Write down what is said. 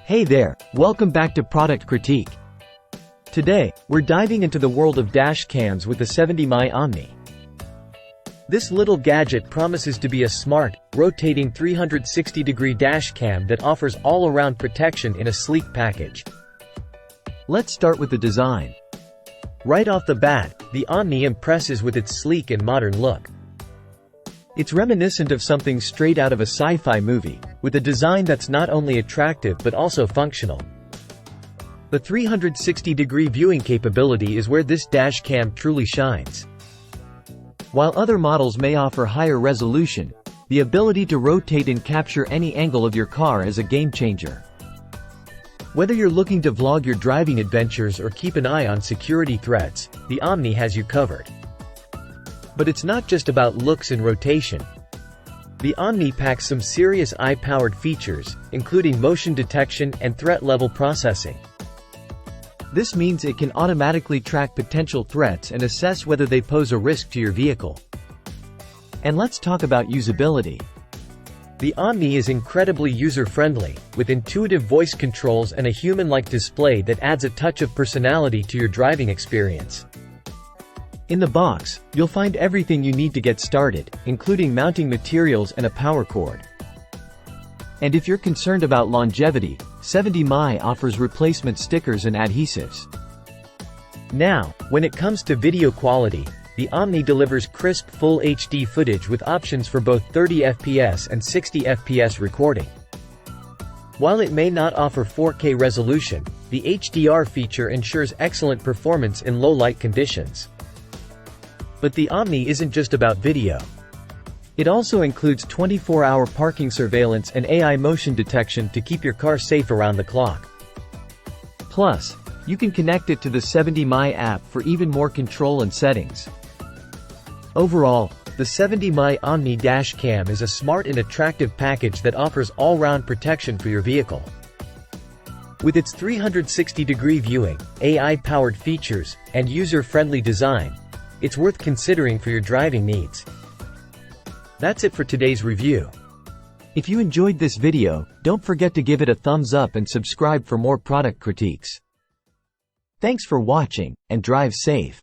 Hey there, welcome back to Product Critique. Today, we're diving into the world of dash cams with the 70mai Omni. This little gadget promises to be a smart, rotating 360-degree dash cam that offers all-around protection in a sleek package. Let's start with the design. Right off the bat, the Omni impresses with its sleek and modern look. It's reminiscent of something straight out of a sci-fi movie, with a design that's not only attractive but also functional. The 360-degree viewing capability is where this dash cam truly shines. While other models may offer higher resolution, the ability to rotate and capture any angle of your car is a game-changer. Whether you're looking to vlog your driving adventures or keep an eye on security threats, the Omni has you covered. But it's not just about looks and rotation. The Omni packs some serious eye-powered features, including motion detection and threat-level processing. This means it can automatically track potential threats and assess whether they pose a risk to your vehicle. And let's talk about usability. The Omni is incredibly user-friendly, with intuitive voice controls and a human-like display that adds a touch of personality to your driving experience. In the box, you'll find everything you need to get started, including mounting materials and a power cord. And if you're concerned about longevity, 70mai offers replacement stickers and adhesives. Now, when it comes to video quality, the Omni delivers crisp Full HD footage with options for both 30 fps and 60 fps recording. While it may not offer 4K resolution, the HDR feature ensures excellent performance in low-light conditions. But the Omni isn't just about video. It also includes 24-hour parking surveillance and AI motion detection to keep your car safe around the clock. Plus, you can connect it to the 70mai app for even more control and settings. Overall, the 70mai Omni Dash Cam is a smart and attractive package that offers all-round protection for your vehicle. With its 360-degree viewing, AI-powered features, and user-friendly design, it's worth considering for your driving needs. That's it for today's review. If you enjoyed this video, don't forget to give it a thumbs up and subscribe for more product critiques. Thanks for watching, and drive safe.